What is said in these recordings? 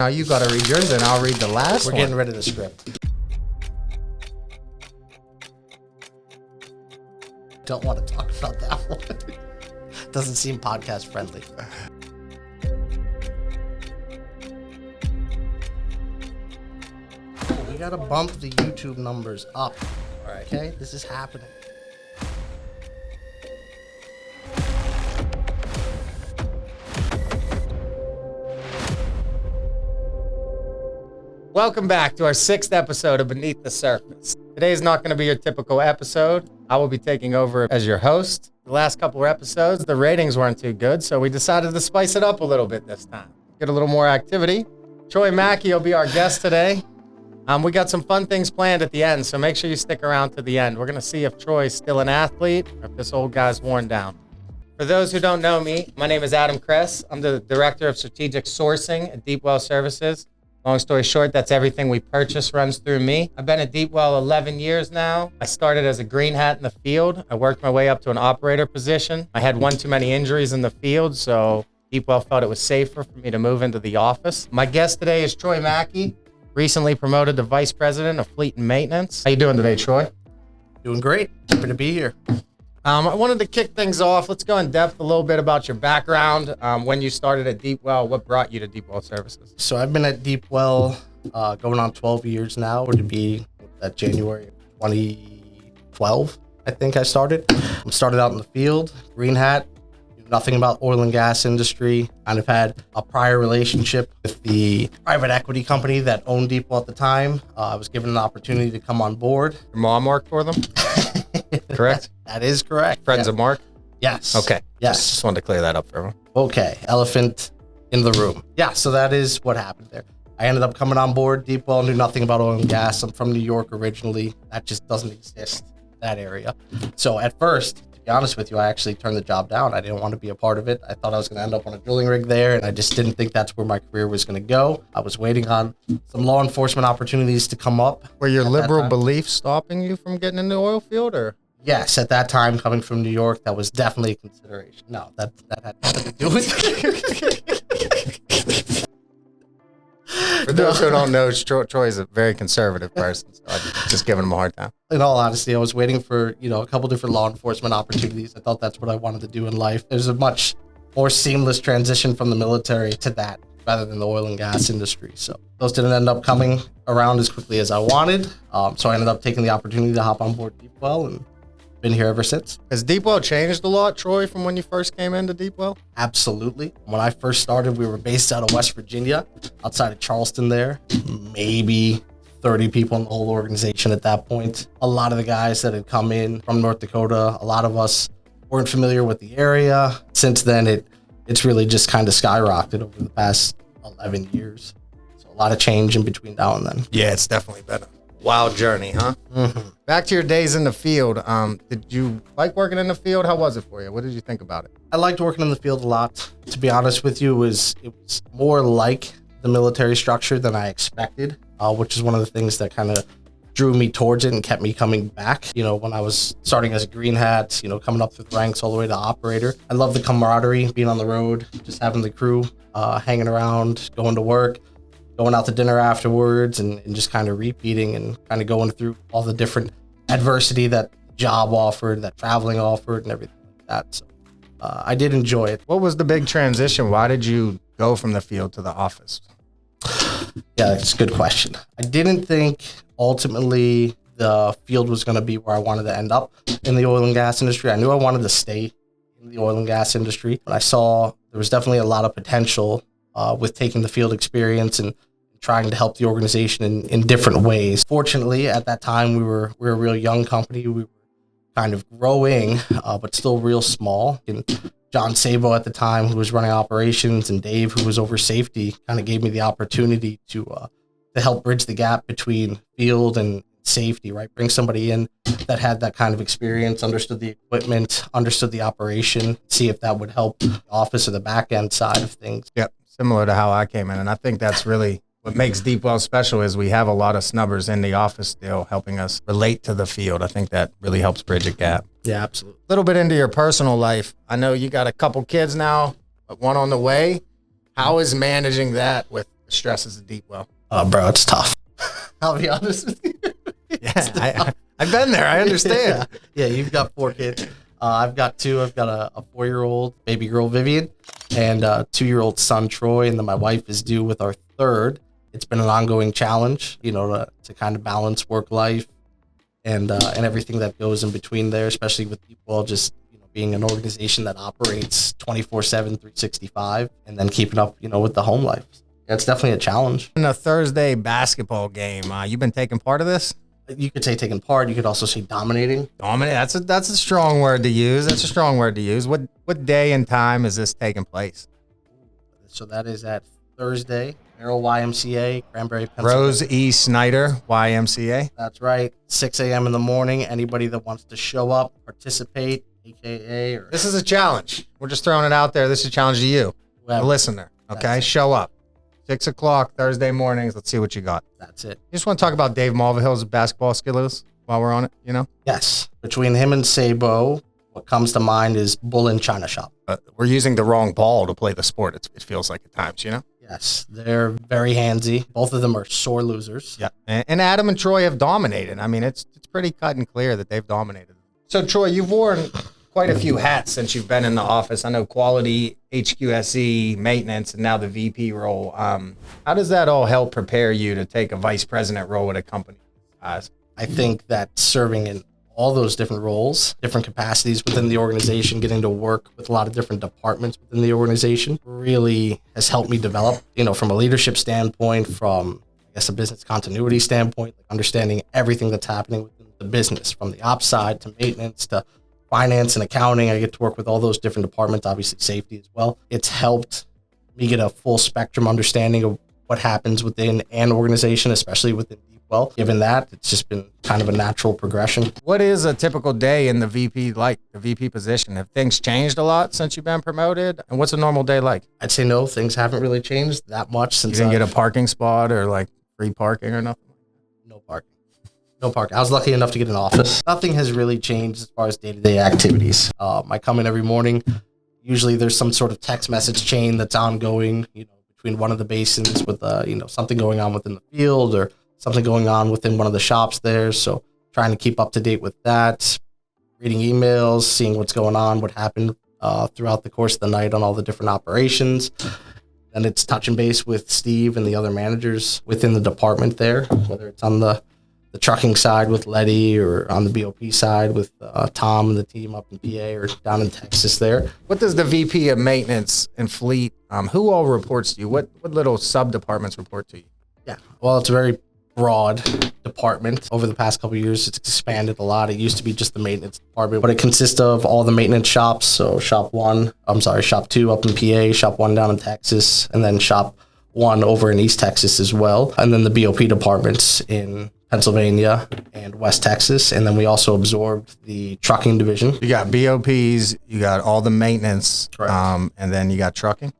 Now you got to read yours and I'll read the last We're one. getting rid of the script. Don't want to talk about that one. Doesn't seem podcast friendly. We got to bump the YouTube numbers up. All right. Okay, this is happening. Welcome back to our 6th episode of Beneath the Surface. Today is not going to be your typical episode. I will be taking over as your host. The last couple of episodes, the ratings weren't too good, so we decided to spice it up a little bit this time. Get a little more activity. Troy Mackey will be our guest today. We got some fun things planned at the end, so make sure you stick around to the end. We're going to see if Troy's still an athlete or if this old guy's worn down. For those who don't know me, my name is Adam Kress. I'm the Director of Strategic Sourcing at Deep Well Services. Long story short, that's everything we purchase runs through me. I've been at Deep Well 11 years now. I started as a green hat in the field. I worked my way up to an operator position. I had one too many injuries in the field, so Deep Well felt it was safer for me to move into the office. My guest today is Troy Mackey, recently promoted to Vice President of Fleet and Maintenance. How you doing today, Troy? Doing great. Happy to be here. I wanted to kick things off. Let's go in depth a little bit about your background. When you started at Deep Well, what brought you to Deep Well Services? So I've been at Deep Well going on 12 years now, or to be that January 2012, I think I started. I started out in the field, green hat, knew nothing about oil and gas industry. Kind of had a prior relationship with the private equity company that owned Deep Well at the time. I was given an opportunity to come on board. Your mom worked for them? Correct? That is correct. Friends of Mark? Yes. Okay. Yes. Just wanted to clear that up for everyone. Okay. Elephant in the room. Yeah. So that is what happened there. I ended up coming on board Deep Well, knew nothing about oil and gas. I'm from New York originally. That just doesn't exist, that area. So at first, to be honest with you, I actually turned the job down. I didn't want to be a part of it. I thought I was going to end up on a drilling rig there, and I just didn't think that's where my career was going to go. I was waiting on some law enforcement opportunities to come up. Were your liberal beliefs stopping you from getting in the oil field, or? Yes, at that time, coming from New York, that was definitely a consideration. No, that had nothing to do with it. For those who don't know, Troy is a very conservative person, so I'm just giving him a hard time. In all honesty, I was waiting for, a couple different law enforcement opportunities. I thought that's what I wanted to do in life. There's a much more seamless transition from the military to that rather than the oil and gas industry. So those didn't end up coming around as quickly as I wanted. So I ended up taking the opportunity to hop on board Deep Well and been here ever since. Has Deep Well changed a lot, Troy, from when you first came into Deep Well? Absolutely. When I first started, we were based out of West Virginia, outside of Charleston there. Maybe 30 people in the whole organization at that point. A lot of the guys that had come in from North Dakota, a lot of us weren't familiar with the area. Since then, it's really just kind of skyrocketed over the past 11 years. So a lot of change in between now and then. Yeah, it's definitely been a wild journey, huh? Mm-hmm. Back to your days in the field. Did you like working in the field? How was it for you? What did you think about it? I liked working in the field a lot. To be honest with you, it was more like the military structure than I expected, which is one of the things that kind of drew me towards it and kept me coming back. When I was starting as a green hat, coming up through the ranks all the way to operator. I love the camaraderie, being on the road, just having the crew hanging around, going to work, going out to dinner afterwards, and just kind of repeating and kind of going through all the different adversity that job offered, that traveling offered, and everything like that. So I did enjoy it. What was the big transition? Why did you go from the field to the office? Yeah, that's a good question. I didn't think ultimately the field was going to be where I wanted to end up in the oil and gas industry. I knew I wanted to stay in the oil and gas industry, but I saw there was definitely a lot of potential with taking the field experience and trying to help the organization in different ways. Fortunately, at that time, we were a real young company. We were kind of growing, but still real small. And John Sabo at the time, who was running operations, and Dave, who was over safety, kind of gave me the opportunity to help bridge the gap between field and safety, right? Bring somebody in that had that kind of experience, understood the equipment, understood the operation, see if that would help the office or the back end side of things. Yep, similar to how I came in. And I think that's really what makes Deep Well special is we have a lot of snubbers in the office still helping us relate to the field. I think that really helps bridge a gap. Yeah, absolutely. A little bit into your personal life. I know you got a couple kids now, one on the way. How is managing that with the stresses of deep well? Oh, bro, it's tough. I'll be honest with you. Yeah, I've been there. I understand. Yeah, you've got 4 kids. I've got 2. I've got a 4-year-old baby girl, Vivian, and a 2-year-old son, Troy. And then my wife is due with our 3rd. It's been an ongoing challenge, to kind of balance work life and everything that goes in between there, especially with people just, being an organization that operates 24/7, 365, and then keeping up, with the home life. Yeah, it's definitely a challenge. In a Thursday basketball game, you've been taking part of this? You could say taking part. You could also say dominating. Dominate. That's a strong word to use. What day and time is this taking place? So that is at Thursday, Merrill YMCA, Cranberry, Pennsylvania. Rose E. Snyder YMCA. That's right. 6 a.m. in the morning. Anybody that wants to show up, participate, AKA. This is a challenge. We're just throwing it out there. This is a challenge to you, the listener. Okay, show up. 6 o'clock Thursday mornings. Let's see what you got. That's it. You just want to talk about Dave Mulvihill's basketball skills while we're on it, Yes. Between him and Sabo, what comes to mind is bull in China shop. We're using the wrong ball to play the sport. It feels like at times, Yes. They're very handsy. Both of them are sore losers. Yeah. And Adam and Troy have dominated. I mean, it's pretty cut and clear that they've dominated. So, Troy, you've worn quite a few hats since you've been in the office. I know quality, HQSE, maintenance, and now the VP role. How does that all help prepare you to take a vice president role at a company? I think that serving in all those different roles, different capacities within the organization, getting to work with a lot of different departments within the organization really has helped me develop, from a leadership standpoint, from, a business continuity standpoint, like understanding everything that's happening within the business, from the ops side to maintenance to finance and accounting. I get to work with all those different departments, obviously safety as well. It's helped me get a full spectrum understanding of what happens within an organization, especially within Deepwell. Given that, it's just been kind of a natural progression. What is a typical day in the VP position? Have things changed a lot since you've been promoted? And what's a normal day like? I'd say no, things haven't really changed that much since you didn't get a parking spot or like free parking or nothing? No parking. No parking. I was lucky enough to get an office. Nothing has really changed as far as day-to-day activities. I come in every morning. Usually there's some sort of text message chain that's ongoing, between one of the basins with, something going on within the field or something going on within one of the shops there. So trying to keep up to date with that, reading emails, seeing what's going on, what happened throughout the course of the night on all the different operations. And it's touching base with Steve and the other managers within the department there, whether it's on the trucking side with Letty or on the BOP side with Tom and the team up in PA or down in Texas there. What does the VP of maintenance and fleet, who all reports to you? What little sub-departments report to you? Yeah, well, it's a very broad department. Over the past couple of years, it's expanded a lot. It used to be just the maintenance department, but it consists of all the maintenance shops. So shop 2 up in PA, shop 1 down in Texas, and then shop 1 over in East Texas as well. And then the BOP departments in Pennsylvania and West Texas. And then we also absorbed the trucking division. You got BOPs, you got all the maintenance, Correct. And then you got trucking.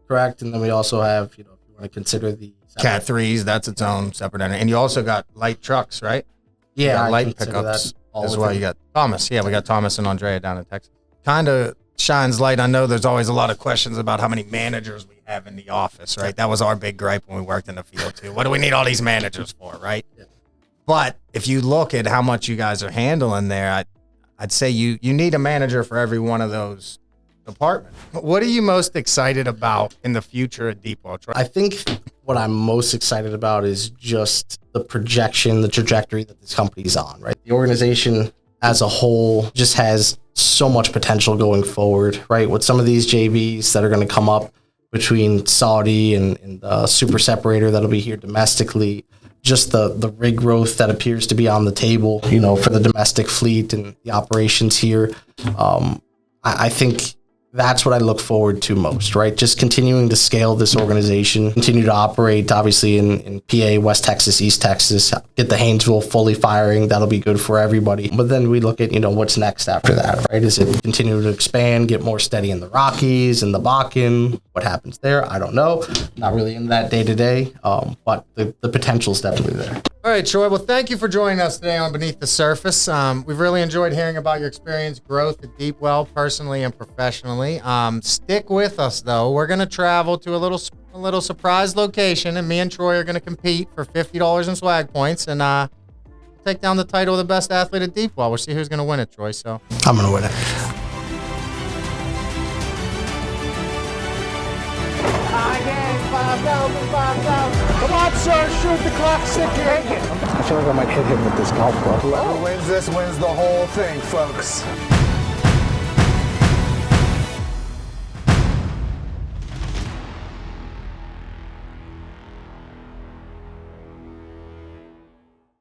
Correct. And then we also have, if you want to consider the Cat 3s, that's its own separate entity. And you also got light trucks, right? Yeah, light pickups as well. You got Thomas. Yeah, we got Thomas and Andrea down in Texas. Kind of shines light. I know there's always a lot of questions about how many managers we have in the office, right? That was our big gripe when we worked in the field too. What do we need all these managers for, right? Yeah. But if you look at how much you guys are handling there, I'd say you need a manager for every one of those departments. What are you most excited about in the future at Deepwell? I think what I'm most excited about is just the projection, the trajectory that this company is on, right? The organization as a whole just has so much potential going forward, right? With some of these JVs that are going to come up between Saudi and the super separator that'll be here domestically, just the rig growth that appears to be on the table, for the domestic fleet and the operations here. I think that's what I look forward to most, right? Just continuing to scale this organization, continue to operate, obviously, in PA, West Texas, East Texas, get the Haynesville fully firing. That'll be good for everybody. But then we look at, what's next after that, right? Is it continue to expand, get more steady in the Rockies and the Bakken? What happens there? I don't know. Not really in that day to day, but the potential is definitely there. All right, Troy. Well, thank you for joining us today on Beneath the Surface. We've really enjoyed hearing about your experience, growth at Deepwell, personally and professionally. Stick with us, though. We're going to travel to a little a little surprise location, and me and Troy are going to compete for $50 in swag points, and take down the title of the best athlete at Deep Well. We'll see who's going to win it, Troy. So I'm going to win it. Come on, sir, shoot, the clock's ticking. I feel like I might hit him with this golf club. Whoever wins this wins the whole thing, folks.